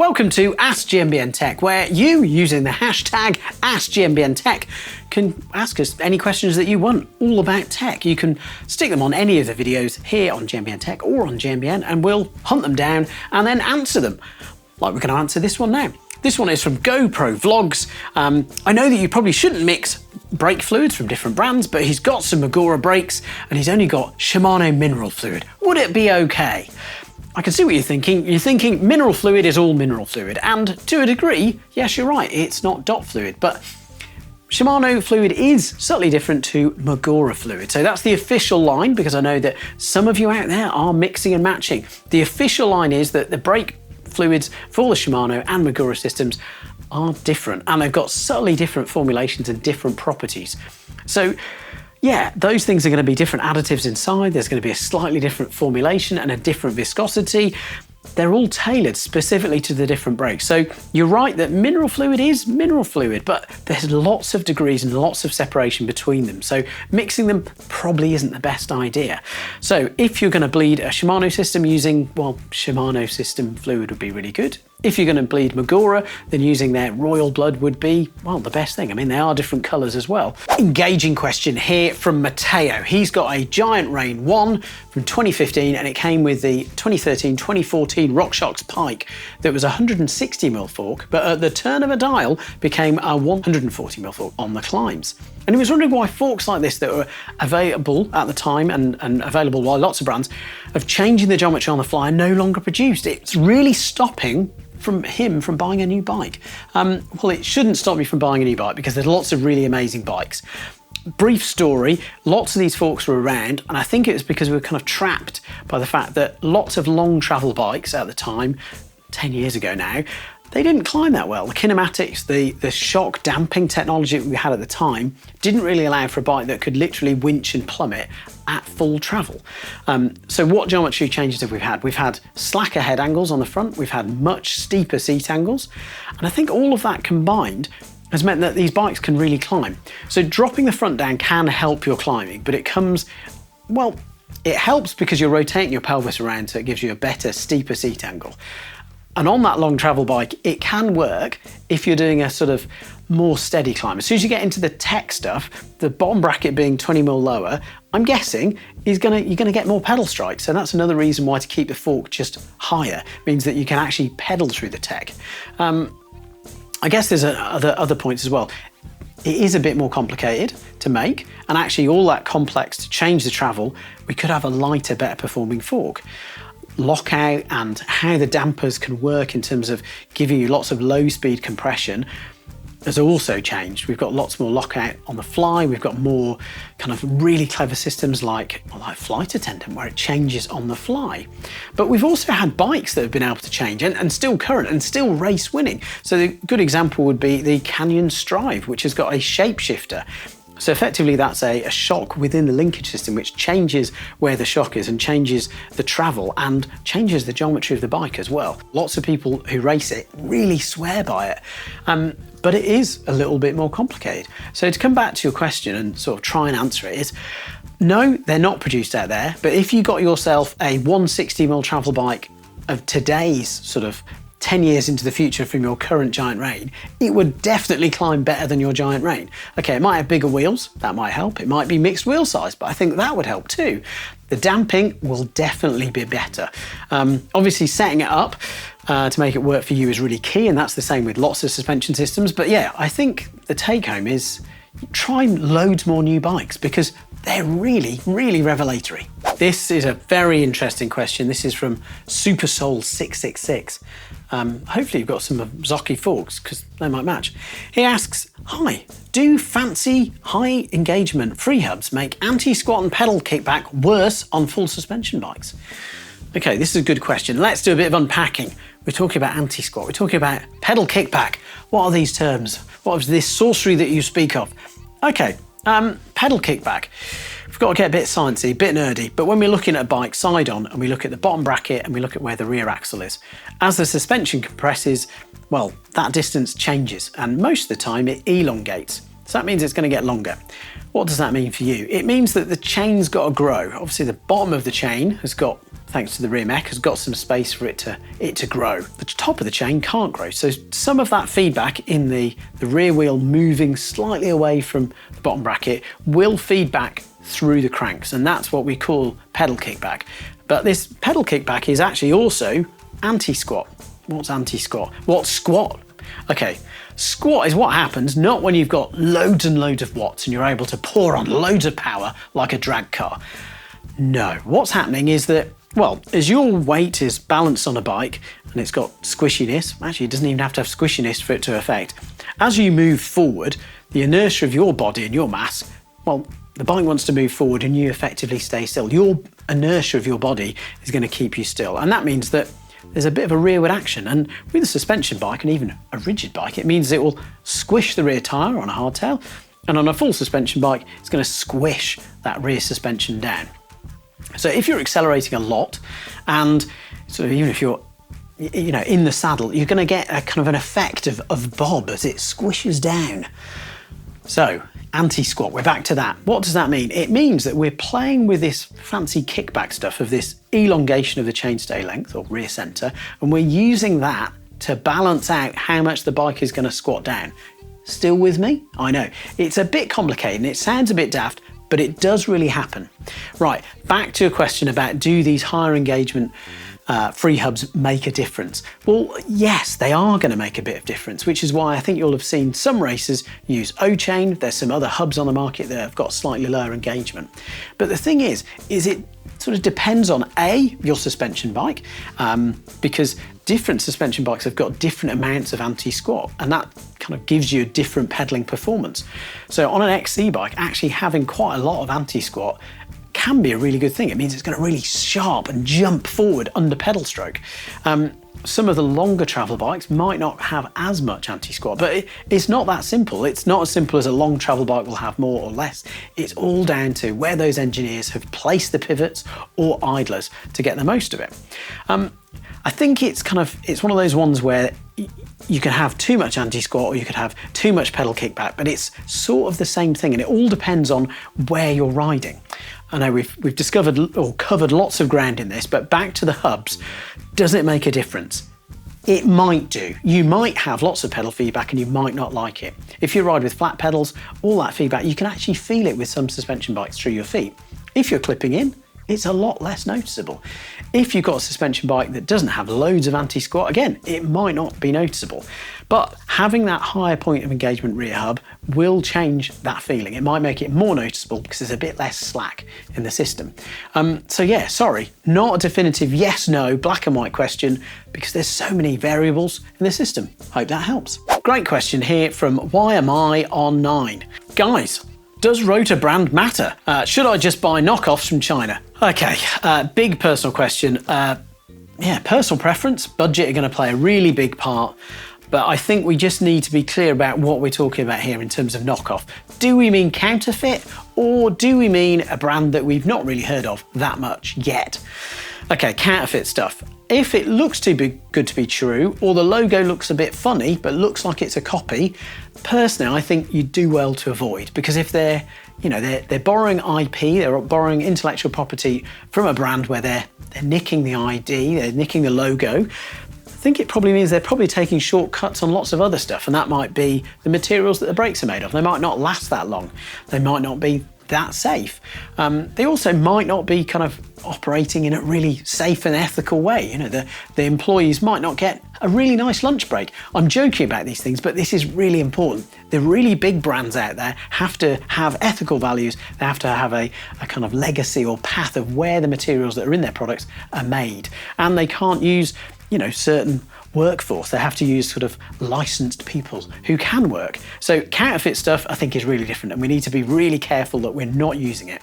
Welcome to Ask GMBN Tech, where you, using the hashtag Ask GMBN Tech, can ask us any questions that you want all about tech. You can stick them on any of the videos here on GMBN Tech or on GMBN, and we'll hunt them down and then answer them. Like we're going to answer this one now. This one is from GoPro Vlogs. I know that you probably shouldn't mix brake fluids from different brands, but he's got some Magura brakes and he's only got Shimano mineral fluid. Would it be okay? I can see what you're thinking. You're thinking mineral fluid is all mineral fluid, and to a degree, yes, you're right, it's not DOT fluid, but Shimano fluid is slightly different to Magura fluid. So that's the official line, because I know that some of you out there are mixing and matching. The official line is that the brake fluids for the Shimano and Magura systems are different, and they've got subtly different formulations and different properties. So yeah, those things are going to be different additives inside. There's going to be a slightly different formulation and a different viscosity. They're all tailored specifically to the different brakes. So you're right that mineral fluid is mineral fluid, but there's lots of degrees and lots of separation between them. So mixing them probably isn't the best idea. So if you're going to bleed a Shimano system using, well, Shimano system fluid would be really good. If you're going to bleed Magura, then using their royal blood would be, well, the best thing. I mean, they are different colours as well. Engaging question here from Matteo. He's got a Giant Rain 1 from 2015, and it came with the 2013-2014 RockShox Pike that was a 160mm fork, but at the turn of a dial became a 140mm fork on the climbs. And he was wondering why forks like this that were available at the time and available by lots of brands of changing the geometry on the fly are no longer produced. It's really stopping him from buying a new bike. Well, it shouldn't stop me from buying a new bike because there's lots of really amazing bikes. Brief story, lots of these forks were around, and I think it was because we were kind of trapped by the fact that lots of long travel bikes at the time, 10 years ago now, they didn't climb that well. The kinematics, the shock damping technology that we had at the time didn't really allow for a bike that could literally winch and plummet at full travel. So what geometry changes have we had? We've had slacker head angles on the front, we've had much steeper seat angles, and I think all of that combined has meant that these bikes can really climb. So dropping the front down can help your climbing, but it comes, well, it helps because you're rotating your pelvis around, so it gives you a better, steeper seat angle. And on that long travel bike, it can work if you're doing a sort of more steady climb. As soon as you get into the tech stuff, the bottom bracket being 20mm lower, I'm guessing you're gonna get more pedal strikes. So that's another reason why to keep the fork just higher, means that you can actually pedal through the tech. I guess there's other points as well. It is a bit more complicated to make, and actually all that complex to change the travel, we could have a lighter, better performing fork. Lockout and how the dampers can work in terms of giving you lots of low speed compression has also changed. We've got lots more lockout on the fly. We've got more kind of really clever systems like Flight Attendant, where it changes on the fly. But we've also had bikes that have been able to change and still current and still race winning. So a good example would be the Canyon Strive, which has got a shapeshifter. So effectively that's a shock within the linkage system which changes where the shock is and changes the travel and changes the geometry of the bike as well. Lots of people who race it really swear by it, but it is a little bit more complicated. So to come back to your question and sort of try and answer it is, no, they're not produced out there, but if you got yourself a 160mm travel bike of today's sort of 10 years into the future from your current Giant Rain, it would definitely climb better than your Giant Rain. Okay, it might have bigger wheels, that might help. It might be mixed wheel size, but I think that would help too. The damping will definitely be better. Obviously setting it up to make it work for you is really key, and that's the same with lots of suspension systems. But yeah, I think the take home is try loads more new bikes because they're really, really revelatory. This is a very interesting question. This is from SuperSoul666. Hopefully you've got some of Zocchi forks because they might match. He asks, hi, do fancy high engagement freehubs make anti-squat and pedal kickback worse on full suspension bikes? Okay, this is a good question. Let's do a bit of unpacking. We're talking about anti-squat, we're talking about pedal kickback. What are these terms? What is this sorcery that you speak of? Okay, pedal kickback. We've got to get a bit sciencey, a bit nerdy, but when we're looking at a bike side on and we look at the bottom bracket and we look at where the rear axle is, as the suspension compresses, well, that distance changes and most of the time it elongates. So that means it's going to get longer. What does that mean for you? It means that the chain's got to grow. Obviously the bottom of the chain has got, thanks to the rear mech, has got some space for it to grow. The top of the chain can't grow. So some of that feedback in the rear wheel moving slightly away from the bottom bracket will feed back through the cranks, and that's what we call pedal kickback. But this pedal kickback is actually also anti-squat. What's anti-squat? What's squat? Okay, squat is what happens not when you've got loads and loads of watts and you're able to pour on loads of power like a drag car. No, what's happening is that, well, as your weight is balanced on a bike and it's got squishiness, actually it doesn't even have to have squishiness for it to affect. As you move forward, the inertia of your body and your mass, well, the bike wants to move forward and you effectively stay still. Your inertia of your body is going to keep you still. And that means that there's a bit of a rearward action. And with a suspension bike and even a rigid bike, it means it will squish the rear tyre on a hardtail. And on a full suspension bike, it's going to squish that rear suspension down. So if you're accelerating a lot and sort of even if you're in the saddle, you're going to get a kind of an effect of bob as it squishes down. So anti-squat, we're back to that. What does that mean? It means that we're playing with this fancy kickback stuff of this elongation of the chainstay length or rear center, and we're using that to balance out how much the bike is going to squat down. Still with me? I know. It's a bit complicated and it sounds a bit daft, but it does really happen. Right, back to a question about do these higher engagement free hubs make a difference? Well, yes, they are going to make a bit of difference, which is why I think you'll have seen some racers use O-chain. There's some other hubs on the market that have got slightly lower engagement. But the thing is it sort of depends on your suspension bike, because different suspension bikes have got different amounts of anti-squat, and that kind of gives you a different pedaling performance. So on an XC bike, actually having quite a lot of anti-squat can be a really good thing. It means it's going to really sharp and jump forward under pedal stroke. Some of the longer travel bikes might not have as much anti-squat, but it's not that simple. It's not as simple as a long travel bike will have more or less. It's all down to where those engineers have placed the pivots or idlers to get the most of it. I think it's one of those ones where you can have too much anti-squat or you could have too much pedal kickback, but it's sort of the same thing, and it all depends on where you're riding. I know we've discovered or covered lots of ground in this, but back to the hubs, does it make a difference? It might do. You might have lots of pedal feedback and you might not like it. If you ride with flat pedals, all that feedback, you can actually feel it with some suspension bikes through your feet. If you're clipping in, it's a lot less noticeable. If you've got a suspension bike that doesn't have loads of anti-squat, again, it might not be noticeable. But having that higher point of engagement rear hub will change that feeling. It might make it more noticeable because there's a bit less slack in the system. So yeah, sorry, not a definitive yes, no, black and white question because there's so many variables in the system. Hope that helps. Great question here from Why Am I on 9? Guys, does rotor brand matter? Should I just buy knockoffs from China? Okay, big personal question. Yeah, personal preference, budget are going to play a really big part, but I think we just need to be clear about what we're talking about here in terms of knockoff. Do we mean counterfeit, or do we mean a brand that we've not really heard of that much yet? Okay, counterfeit stuff. If it looks too good to be true, or the logo looks a bit funny but looks like it's a copy, personally I think you do well to avoid, because if they're borrowing IP, they're borrowing intellectual property from a brand where they're nicking the ID, they're nicking the logo, I think it probably means they're probably taking shortcuts on lots of other stuff, and that might be the materials that the brakes are made of. They might not last that long. They might not be that safe. They also might not be kind of operating in a really safe and ethical way. The employees might not get a really nice lunch break. I'm joking about these things, but this is really important. The really big brands out there have to have ethical values. They have to have a kind of legacy or path of where the materials that are in their products are made. And they can't use, certain workforce. They have to use sort of licensed people who can work. So counterfeit stuff I think is really different, and we need to be really careful that we're not using it.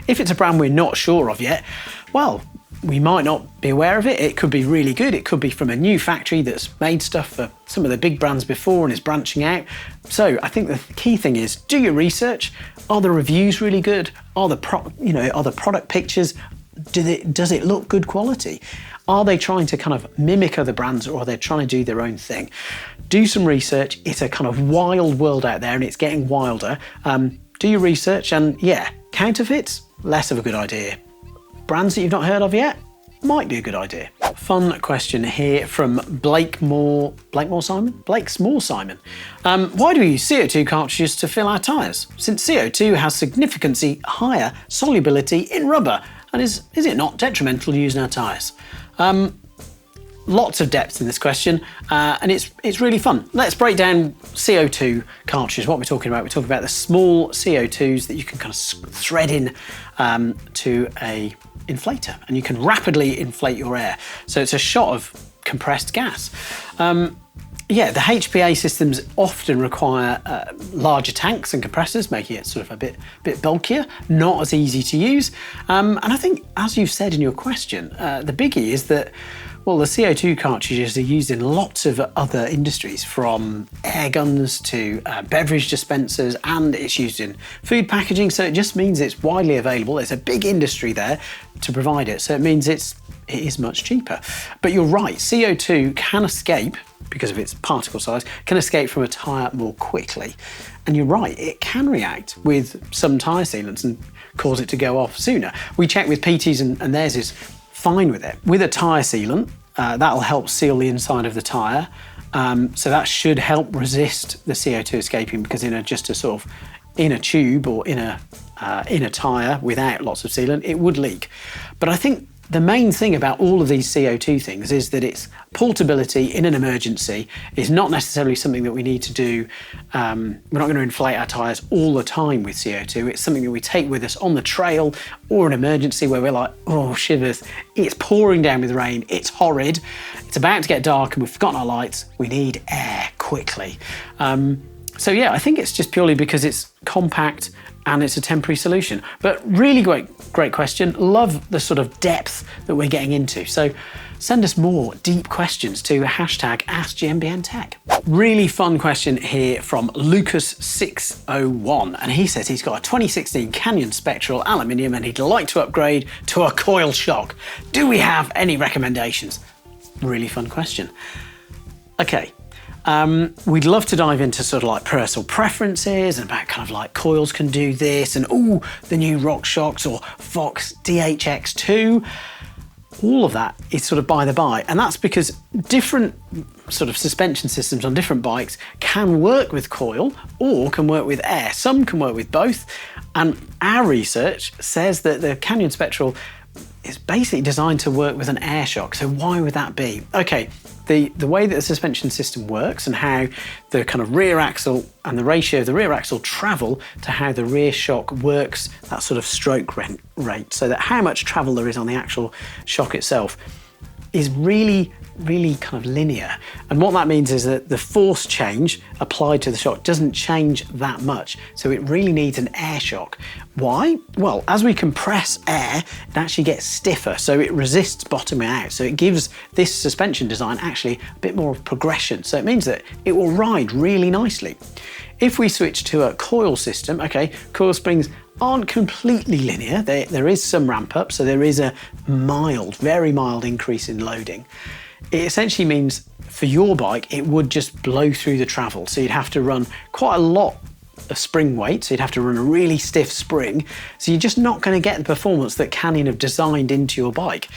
If it's a brand we're not sure of yet, well, we might not be aware of it. It could be really good. It could be from a new factory that's made stuff for some of the big brands before and is branching out. So I think the key thing is do your research. Are the reviews really good? Are the product pictures does it look good quality? Are they trying to kind of mimic other brands, or are they trying to do their own thing? Do some research. It's a kind of wild world out there, and it's getting wilder. Do your research, and yeah, counterfeits, less of a good idea. Brands that you've not heard of yet, might be a good idea. Fun question here from Blake Small Simon. Why do we use CO2 cartridges to fill our tyres? Since CO2 has significantly higher solubility in rubber, and is it not detrimental to using our tyres? Lots of depth in this question, and it's really fun. Let's break down CO2 cartridges. What we're talking about, we're talking about the small CO2s that you can kind of thread in to a inflator, and you can rapidly inflate your air. So it's a shot of compressed gas. Yeah, the HPA systems often require larger tanks and compressors, making it sort of a bit bulkier, not as easy to use. And I think, as you've said in your question, the biggie is that, well, the CO2 cartridges are used in lots of other industries, from air guns to beverage dispensers, and it's used in food packaging. So it just means it's widely available. There's a big industry there to provide it. So it means it is much cheaper. But you're right, CO2 can escape, because of its particle size, can escape from a tyre more quickly. And you're right, it can react with some tyre sealants and cause it to go off sooner. We checked with PT's and theirs is fine with it. With a tyre sealant, that'll help seal the inside of the tyre. So that should help resist the CO2 escaping, because in a tube or in a tyre without lots of sealant, it would leak. But I think the main thing about all of these CO2 things is that its portability in an emergency is not necessarily something that we need to do. We're not going to inflate our tyres all the time with CO2. It's something that we take with us on the trail, or an emergency where we're like, oh, shivers, it's pouring down with rain, it's horrid, it's about to get dark and we've forgotten our lights, we need air quickly. So yeah, I think it's just purely because it's compact and it's a temporary solution. But really great question. Love the sort of depth that we're getting into. So send us more deep questions to hashtag Ask GMBN Tech. Really fun question here from Lucas601. And he says he's got a 2016 Canyon Spectral aluminium and he'd like to upgrade to a coil shock. Do we have any recommendations? Really fun question. Okay. We'd love to dive into sort of like personal preferences and about kind of like coils can do this, and oh, the new RockShox or Fox DHX2. All of that is sort of by the by, and that's because different sort of suspension systems on different bikes can work with coil or can work with air. Some can work with both, and our research says that the Canyon Spectral is basically designed to work with an air shock. So why would that be? Okay, the way that the suspension system works and how the kind of rear axle and the ratio of the rear axle travel to how the rear shock works, that sort of stroke rate, so that how much travel there is on the actual shock itself is really kind of linear. And what that means is that the force change applied to the shock doesn't change that much. So it really needs an air shock. Why? Well, as we compress air, it actually gets stiffer, so it resists bottoming out. So it gives this suspension design actually a bit more of progression. So it means that it will ride really nicely. If we switch to a coil system, okay, coil springs aren't completely linear. There is some ramp up, so there is a mild, very mild increase in loading. It essentially means for your bike, it would just blow through the travel. So you'd have to run quite a lot of spring weight. So you'd have to run a really stiff spring. So you're just not going to get the performance that Canyon have designed into your bike.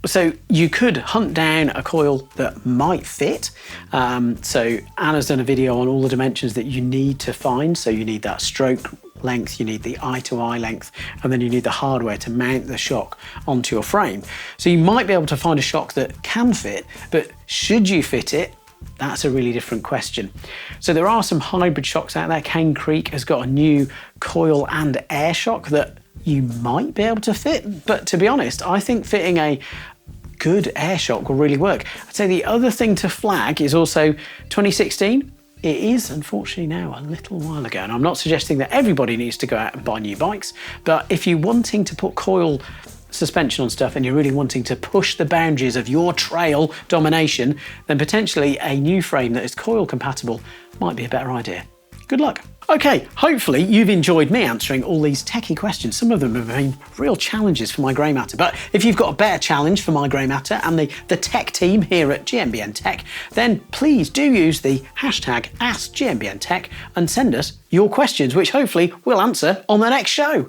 So you could hunt down a coil that might fit. So Anna's done a video on all the dimensions that you need to find. So you need that stroke length, you need the eye-to-eye length, and then you need the hardware to mount the shock onto your frame. So you might be able to find a shock that can fit, but should you fit it? That's a really different question. So there are some hybrid shocks out there. Cane Creek has got a new coil and air shock that you might be able to fit, but to be honest, I think fitting a good air shock will really work. I'd say the other thing to flag is also 2016. It is unfortunately now a little while ago, and I'm not suggesting that everybody needs to go out and buy new bikes, but if you're wanting to put coil suspension on stuff and you're really wanting to push the boundaries of your trail domination, then potentially a new frame that is coil compatible might be a better idea. Good luck. Okay, hopefully you've enjoyed me answering all these techie questions. Some of them have been real challenges for my grey matter, but if you've got a better challenge for my grey matter and the tech team here at GMBN Tech, then please do use the hashtag Ask GMBN Tech and send us your questions, which hopefully we'll answer on the next show.